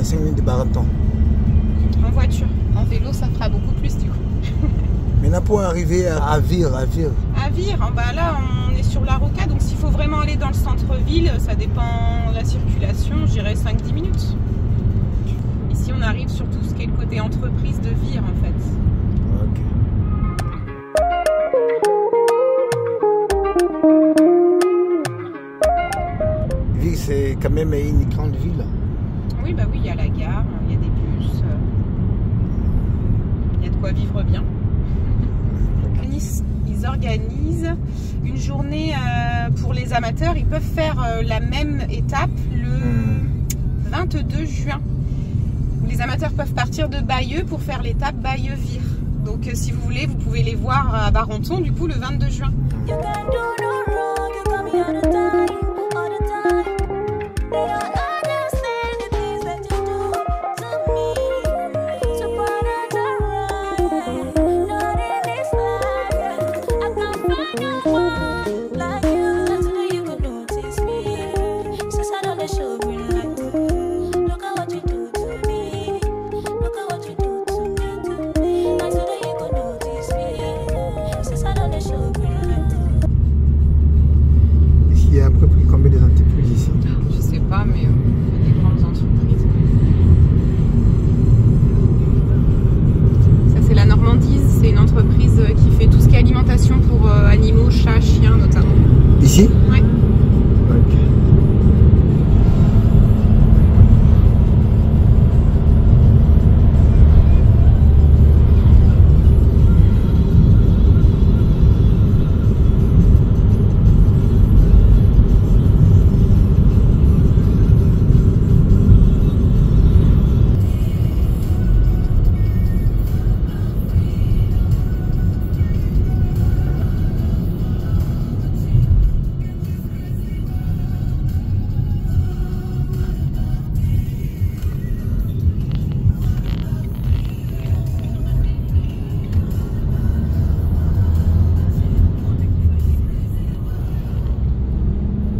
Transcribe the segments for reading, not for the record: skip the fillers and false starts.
25 minutes de Barenton. En voiture. En vélo, ça fera beaucoup plus du coup. Maintenant, pour arriver à Vire. À Vire, bah là, on est sur la Roca, donc s'il faut vraiment aller dans le centre-ville, ça dépend de la circulation, je dirais 5-10 minutes. Ici, on arrive sur tout ce qui est le côté entreprise de Vire, en fait. Ok. Vire, c'est quand même une grande ville. Oui, bah oui, il y a la gare, il y a des bus. Il y a de quoi vivre bien. Nice, ils organisent une journée pour les amateurs. Ils peuvent faire la même étape le 22 juin. Les amateurs peuvent partir de Bayeux pour faire l'étape Bayeux-Vire. Donc si vous voulez, vous pouvez les voir à Barenton du coup le 22 juin. Il y a à peu près combien d'entreprises ici? Je sais pas, mais il y a des grandes entreprises. Ça, c'est la Normandise. C'est une entreprise qui fait tout ce qui est alimentation pour animaux, chats, chiens notamment. Ici? Ouais. Ok.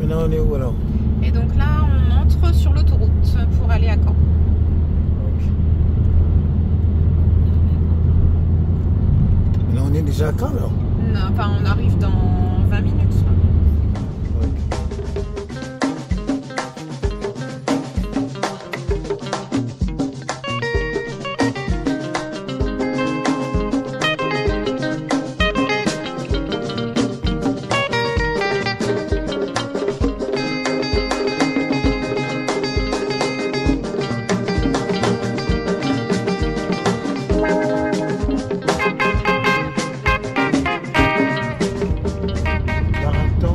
Maintenant, on est où alors? Et donc là, on entre sur l'autoroute pour aller à Caen. Ok. Maintenant, on est déjà à Caen alors? Non, enfin, on arrive dans 20 minutes. Barenton.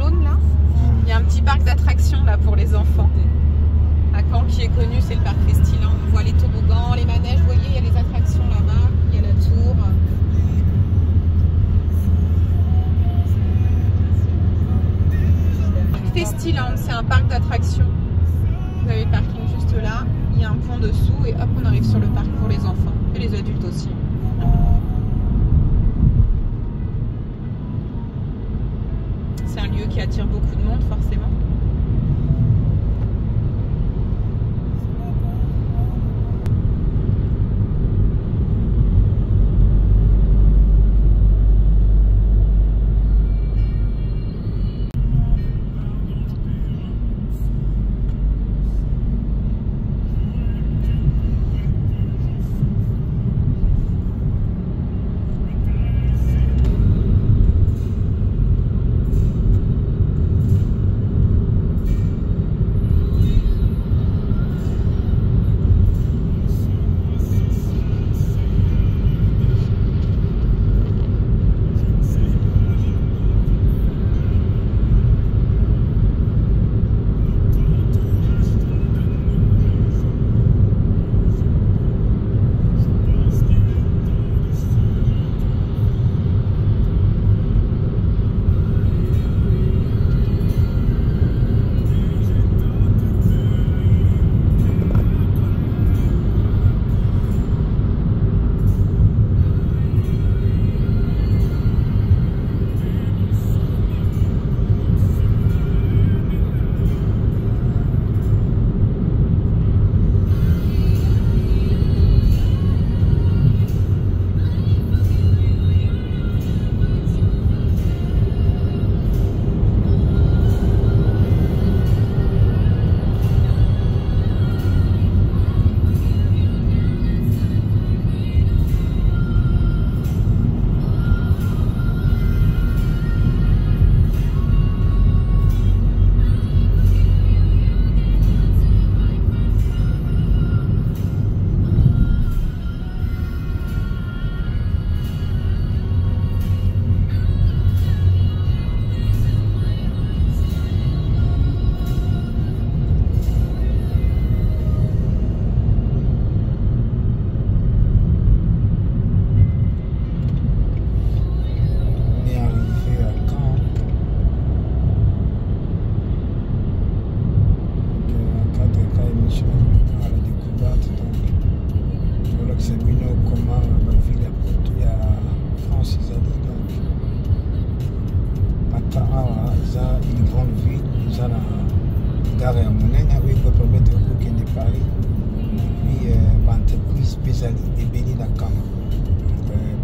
jaune là. Il y a un petit parc d'attractions là pour les enfants. À Caen qui est connu, c'est le parc Festiland. On voit les toboggans, les manèges, vous voyez, il y a les attractions là-bas, il y a la tour. Festiland, c'est un parc d'attractions. Vous avez le parking juste là, il y a un pont dessous et hop, on arrive sur le parc pour les enfants et les adultes aussi. C'est un lieu qui attire beaucoup de monde forcément.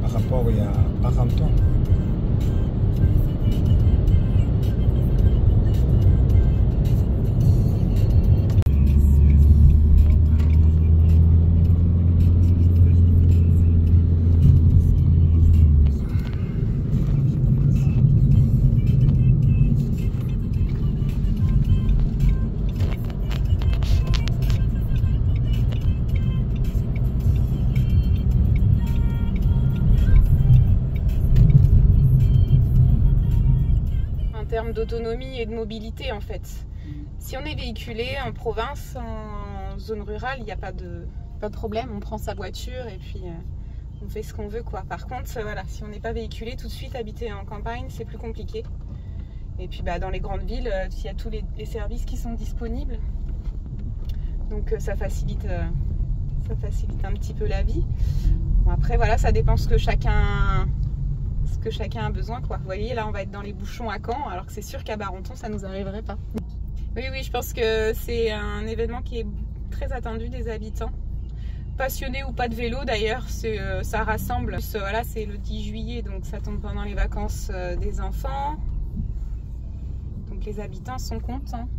Par rapport il y a 40 ans. D'autonomie et de mobilité en fait. Si on est véhiculé en province, en zone rurale, il n'y a pas de problème, on prend sa voiture et puis on fait ce qu'on veut quoi. Par contre, voilà, si on n'est pas véhiculé, tout de suite habiter en campagne, c'est plus compliqué. Et puis dans les grandes villes, il y a tous les services qui sont disponibles. Donc ça facilite un petit peu la vie. Bon, après voilà, ça dépend ce que chacun a besoin quoi. Vous voyez là on va être dans les bouchons à Caen alors que c'est sûr qu'à Barenton ça nous arriverait pas. Oui je pense que c'est un événement qui est très attendu des habitants. Passionnés ou pas de vélo d'ailleurs, ça rassemble. Voilà, c'est le 10 juillet donc ça tombe pendant les vacances des enfants. Donc les habitants sont contents.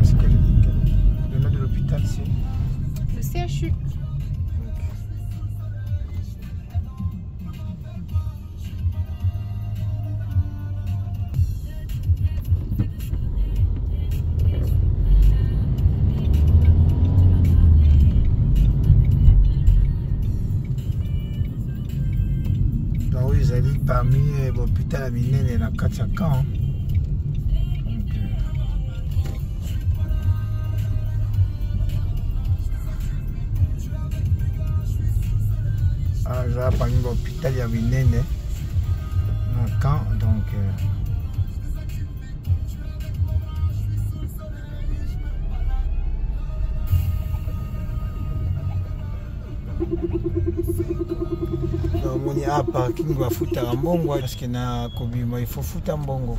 C'est le nom de l'hôpital c'est le CHU. ezali parmi l'hôpital ya minene na kati ya camp. Eza parmi l'hôpital ya minene na camp, donc moni a parking bafutaka mbongo parce que na kobima il faut futa mbongo.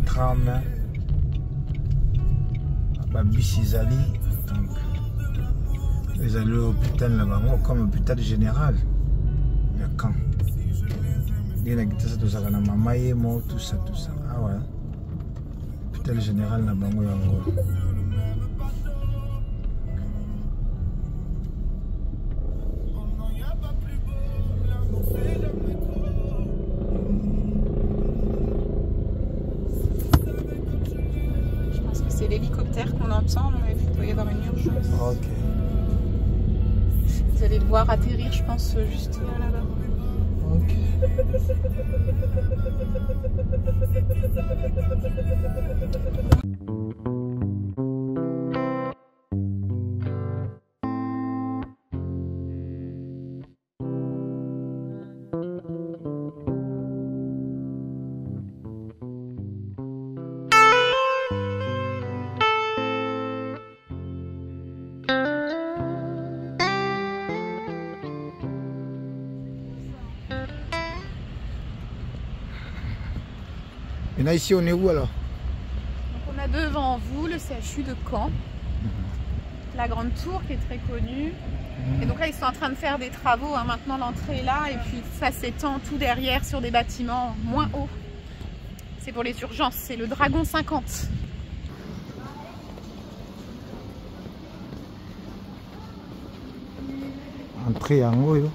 Tram babisi ezali, donc ezali l'hôpital na bango comme hôpital général ya camp. Nde na kitasa tozalaka na mama yemo tout ça. Ah ouais, hôpital général na bango yango. C'est l'hélicoptère qu'on entend, il doit y avoir une urgence. Ok. Vous allez le voir atterrir, je pense, juste là-bas. Ok. Et là ici on est où alors? Donc on a devant vous le CHU de Caen, la grande tour qui est très connue. Et donc là ils sont en train de faire des travaux, hein. Maintenant l'entrée est là et puis ça s'étend tout derrière sur des bâtiments moins hauts. C'est pour les urgences, c'est le Dragon 50. Entrée en haut.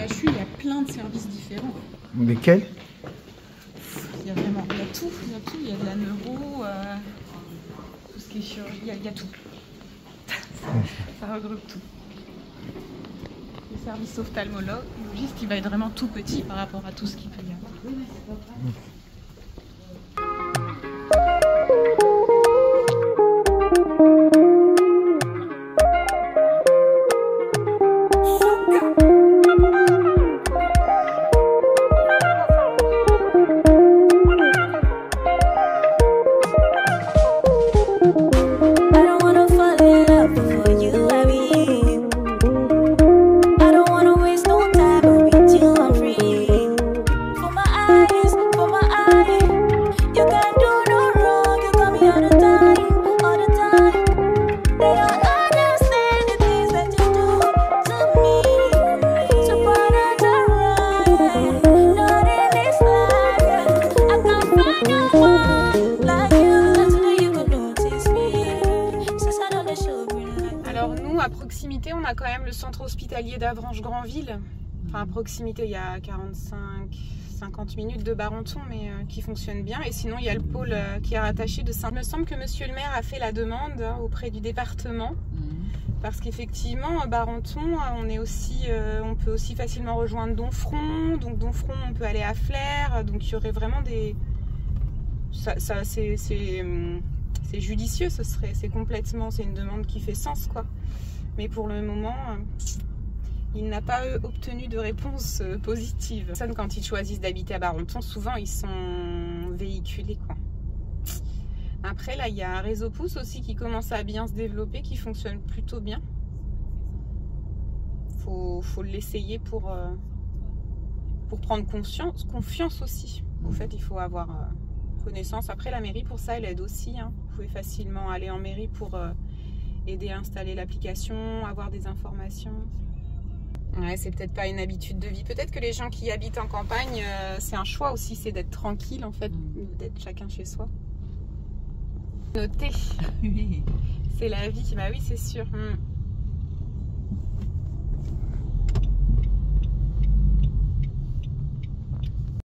CHU, il y a plein de services différents. Lesquels? Il y a vraiment, il y a tout, il y a de la neuro, tout ce qui est chirurgie, il y a tout. Ça regroupe tout. Le service ophtalmologiste, il va être vraiment tout petit par rapport à tout ce qu'il peut y avoir. À proximité, on a quand même le centre hospitalier d'Avranches-Granville. Enfin, à proximité, il y a 45-50 minutes de Barenton, mais qui fonctionne bien. Et sinon, il y a le pôle qui est rattaché de Saint. Il me semble que monsieur le maire a fait la demande auprès du département. Parce qu'effectivement, Barenton, on peut aussi facilement rejoindre Domfront. Donc, Domfront, on peut aller à Flers. Donc, il y aurait vraiment des... C'est judicieux, c'est une demande qui fait sens, quoi. Mais pour le moment, il n'a pas obtenu de réponse positive. Quand ils choisissent d'habiter à Barenton, souvent ils sont véhiculés, quoi. Après, là, il y a un réseau pouce aussi qui commence à bien se développer, qui fonctionne plutôt bien. Faut l'essayer pour prendre confiance aussi. En fait, il faut avoir connaissance. Après, la mairie, pour ça, elle aide aussi. Hein. Vous pouvez facilement aller en mairie pour aider à installer l'application, avoir des informations. Ouais, c'est peut-être pas une habitude de vie. Peut-être que les gens qui habitent en campagne, c'est un choix aussi, c'est d'être tranquille, en fait, d'être chacun chez soi. Noter. Oui. C'est la vie. Bah oui, c'est sûr.